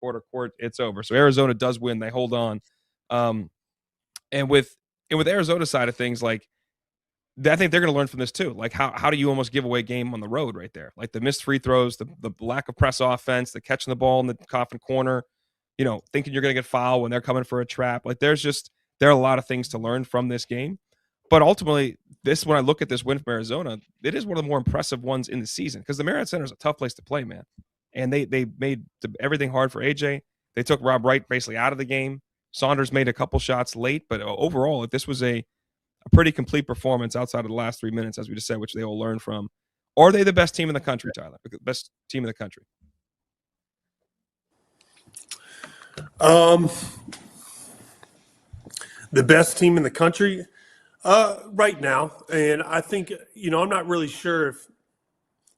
quarter court, it's over. So Arizona does win. They hold on. And with Arizona's side of things, like I think they're going to learn from this too. Like how do you almost give away a game on the road right there? Like the missed free throws, the lack of press offense, the catching the ball in the coffin corner, thinking you're going to get fouled when they're coming for a trap. Like there are a lot of things to learn from this game. But ultimately, when I look at this win from Arizona, it is one of the more impressive ones in the season because the Marriott Center is a tough place to play, man. And they made everything hard for AJ. They took Rob Wright basically out of the game. Saunders made a couple shots late, but overall, this was a pretty complete performance outside of the last 3 minutes, as we just said, which they will learn from. Are they the best team in the country, Tyler? The best team in the country? The best team in the country right now. And I think, I'm not really sure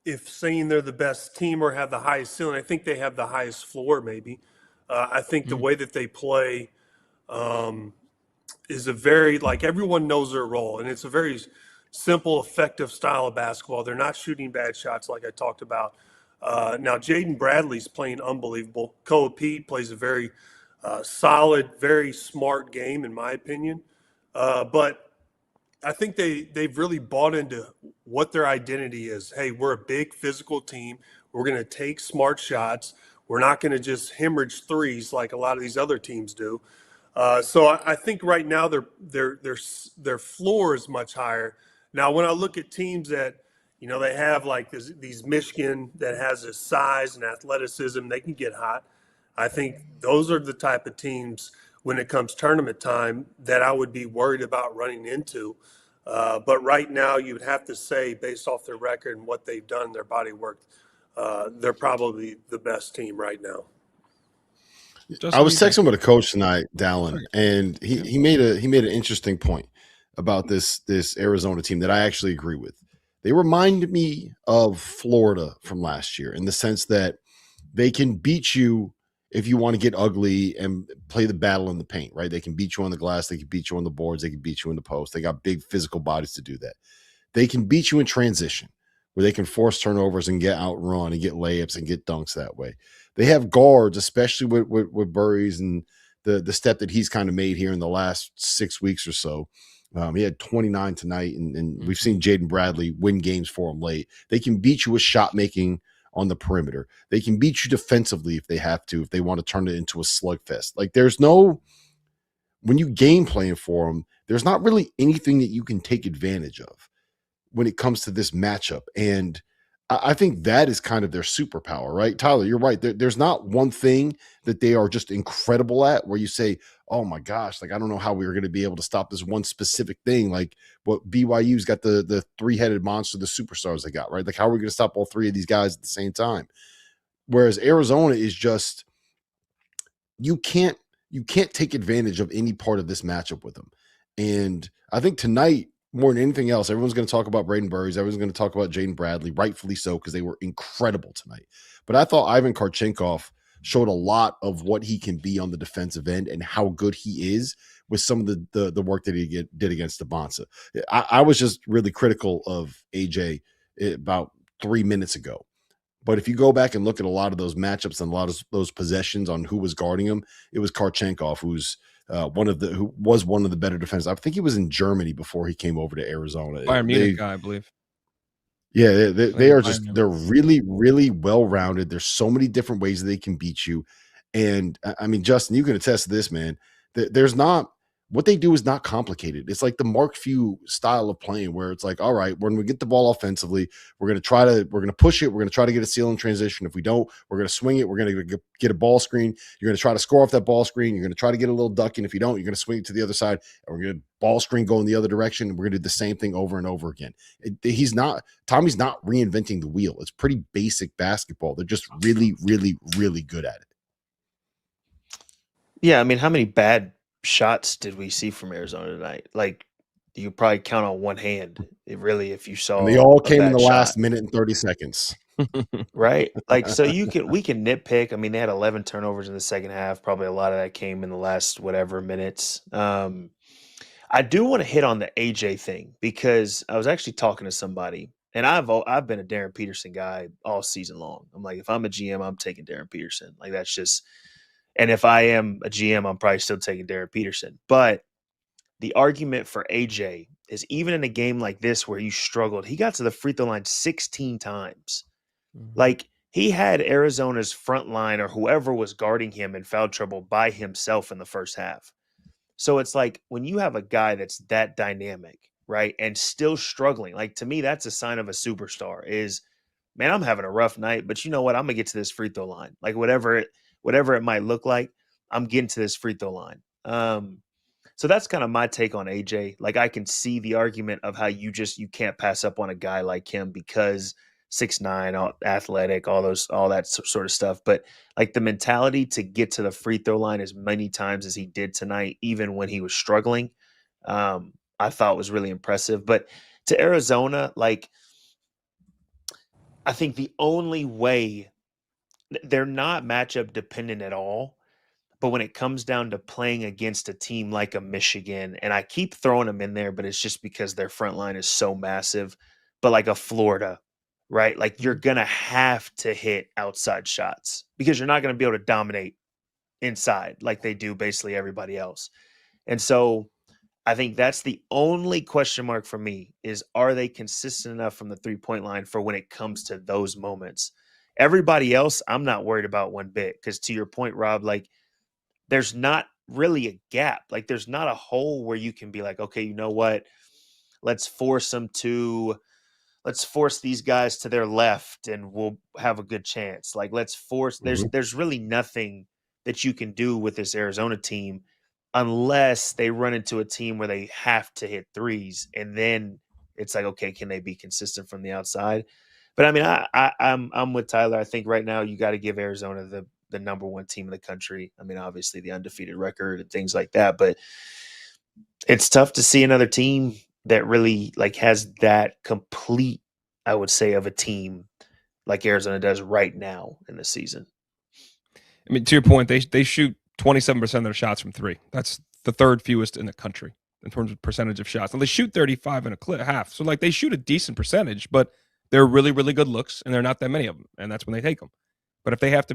if saying they're the best team or have the highest ceiling. I think they have the highest floor maybe. I think the way that they play is a very, like, everyone knows their role. And it's a very simple, effective style of basketball. They're not shooting bad shots like I talked about. Now, Jaden Bradley's playing unbelievable. Koa Pete plays a very solid, very smart game, in my opinion. But I think they've really bought into what their identity is. Hey, we're a big physical team. We're going to take smart shots. We're not going to just hemorrhage threes like a lot of these other teams do. So I think right now their floor is much higher. Now, when I look at teams that, they have like these Michigan that has this size and athleticism, they can get hot. I think those are the type of teams when it comes tournament time that I would be worried about running into. But right now you would have to say, based off their record and what they've done, their body work, they're probably the best team right now. I was texting with a coach tonight, Dallin, and he made an interesting point about this Arizona team that I actually agree with. They remind me of Florida from last year in the sense that they can beat you if you want to get ugly and play the battle in the paint, right? They can beat you on the glass. They can beat you on the boards. They can beat you in the post. They got big physical bodies to do that. They can beat you in transition where they can force turnovers and get outrun and get layups and get dunks that way. They have guards, especially with Burries and the step that he's kind of made here in the last 6 weeks or so. He had 29 tonight, and we've seen Jaden Bradley win games for him late. They can beat you with shot making on the perimeter. They can beat you defensively if they have to, if they want to turn it into a slugfest. Like when you game plan for them, there's not really anything that you can take advantage of when it comes to this matchup. And I think that is kind of their superpower, right? Tyler, you're right. There's not one thing that they are just incredible at where you say, oh my gosh, like, I don't know how we were going to be able to stop this one specific thing. Like what BYU's got the three-headed monster, the superstars they got, right? Like how are we going to stop all three of these guys at the same time? Whereas Arizona is just, you can't take advantage of any part of this matchup with them. And I think tonight, more than anything else, everyone's going to talk about Braden Burries. Everyone's going to talk about Jaden Bradley, rightfully so, because they were incredible tonight. But I thought Ivan Karchenkov showed a lot of what he can be on the defensive end and how good he is with some of the work that he did against the Bonsa. I was just really critical of AJ about 3 minutes ago. But if you go back and look at a lot of those matchups and a lot of those possessions on who was guarding him, it was Karchenkov, who was one of the better defenders. I think he was in Germany before he came over to Arizona. Bayern Munich guy, I believe. Yeah, they're really, really well-rounded. There's so many different ways that they can beat you. And I mean, Justin, you can attest to this, man. What they do is not complicated. It's like the Mark Few style of playing where it's like, all right, when we get the ball offensively, we're going to push it. We're going to try to get a steal in transition. If we don't, we're going to swing it. We're going to get a ball screen. You're going to try to score off that ball screen. You're going to try to get a little duck. And if you don't, you're going to swing it to the other side. And we're going to ball screen go in the other direction. And we're going to do the same thing over and over again. Tommy's not reinventing the wheel. It's pretty basic basketball. They're just really, really, really good at it. Yeah. I mean, how many bad shots did we see from Arizona tonight? Like, you could probably count on one hand, if you saw. And they all came in the last minute and 30 seconds. Right? Like, so we can nitpick. I mean, they had 11 turnovers in the second half. Probably a lot of that came in the last whatever minutes. I do want to hit on the AJ thing because I was actually talking to somebody, and I've been a Darren Peterson guy all season long. I'm like, if I'm a GM, I'm taking Darren Peterson. Like, that's just And if I am a GM, I'm probably still taking Derek Peterson. But the argument for AJ is even in a game like this where you struggled, he got to the free throw line 16 times. Like, he had Arizona's front line or whoever was guarding him in foul trouble by himself in the first half. So it's like when you have a guy that's that dynamic, right, and still struggling, like, to me, that's a sign of a superstar is, man, I'm having a rough night, but you know what? I'm going to get to this free throw line. Like, whatever it might look like, I'm getting to this free throw line. So that's kind of my take on AJ. Like, I can see the argument of how you can't pass up on a guy like him because 6'9", athletic, all that sort of stuff. But like the mentality to get to the free throw line as many times as he did tonight, even when he was struggling, I thought was really impressive. But to Arizona, like, I think the only way, they're not matchup dependent at all. But when it comes down to playing against a team like a Michigan, and I keep throwing them in there, but it's just because their front line is so massive, but like a Florida, right? Like, you're going to have to hit outside shots because you're not going to be able to dominate inside like they do basically everybody else. And so I think that's the only question mark for me is, are they consistent enough from the 3-point line for when it comes to those moments? Everybody else, I'm not worried about one bit because, to your point, Rob, like, there's not really a gap. Like, there's not a hole where you can be like, okay, you know what? Let's force these guys to their left and we'll have a good chance. Like, there's really nothing that you can do with this Arizona team unless they run into a team where they have to hit threes. And then it's like, okay, can they be consistent from the outside? But I mean, I'm with Tyler. I think right now you got to give Arizona the number one team in the country. I mean, obviously the undefeated record and things like that, but it's tough to see another team that really like has that complete, I would say, of a team like Arizona does right now in the season. I mean, to your point, they shoot 27% of their shots from three. That's the third fewest in the country in terms of percentage of shots. And they shoot 35 and a half. So like, they shoot a decent percentage, but they're really, really good looks, and there are not that many of them. And that's when they take them. But if they have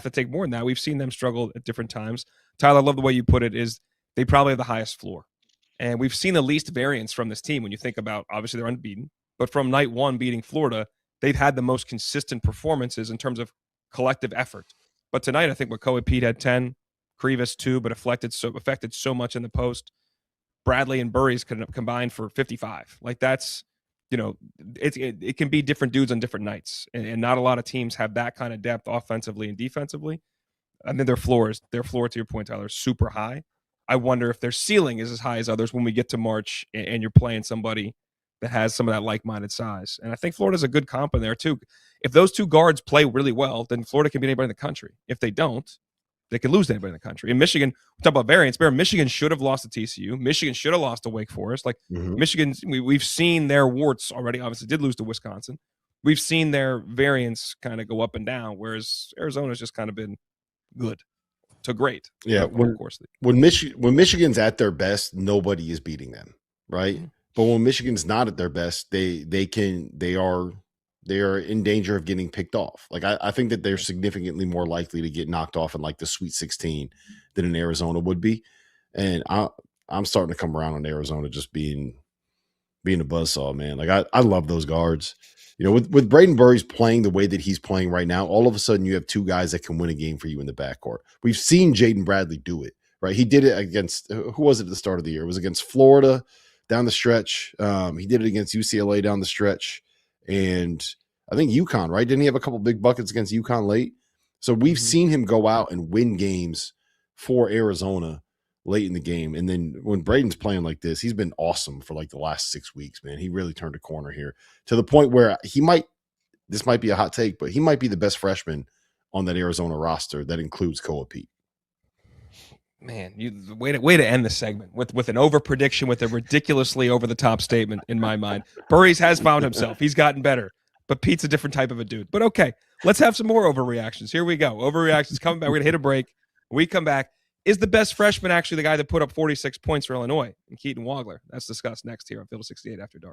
to take more than that, we've seen them struggle at different times. Tyler, I love the way you put it, is they probably have the highest floor. And we've seen the least variance from this team when you think about, obviously they're unbeaten, but from night one beating Florida, they've had the most consistent performances in terms of collective effort. But tonight, I think Wakoa Pete had 10, Krivas 2, but affected so much in the post. Bradley and Burries combined for 55. Like, that's, you know, it can be different dudes on different nights, and not a lot of teams have that kind of depth offensively and defensively. I mean, their floor, to your point, Tyler, is super high. I wonder if their ceiling is as high as others when we get to March and you're playing somebody that has some of that like-minded size. And I think Florida's a good comp in there too. If those two guards play really well, then Florida can beat anybody in the country. If they don't, they can lose to anybody in the country. In Michigan, we talk about variance. Michigan should have lost to TCU. Michigan should have lost to Wake Forest. Like, Michigan, we've seen their warts already. Obviously, did lose to Wisconsin. We've seen their variance kind of go up and down, whereas Arizona's just kind of been good to great. Yeah, when Michigan's at their best, nobody is beating them, right? Mm-hmm. But when Michigan's not at their best, they are in danger of getting picked off. Like, I think that they're significantly more likely to get knocked off in like the Sweet 16 than in Arizona would be. And I'm starting to come around on Arizona just being a buzzsaw, man. Like, I love those guards. You know, with Braden Burries playing the way that he's playing right now, all of a sudden you have two guys that can win a game for you in the backcourt. We've seen Jaden Bradley do it, right? He did it against, who was it at the start of the year? It was against Florida down the stretch. He did it against UCLA down the stretch. And I think UConn, right? Didn't he have a couple big buckets against UConn late? So we've seen him go out and win games for Arizona late in the game. And then when Braden's playing like this, he's been awesome for like the last 6 weeks, man. He really turned a corner here to the point where this might be a hot take, but he might be the best freshman on that Arizona roster that includes Koa Pete. Man, way to end the segment with an over prediction, with a ridiculously over the top statement in my mind. Burries has found himself. He's gotten better, but Pete's a different type of a dude. But okay, let's have some more overreactions. Here we go. Overreactions coming back. We're gonna hit a break. When we come back. Is the best freshman actually the guy that put up 46 points for Illinois and Keaton Wagler? That's discussed next here on Field 68 After Dark.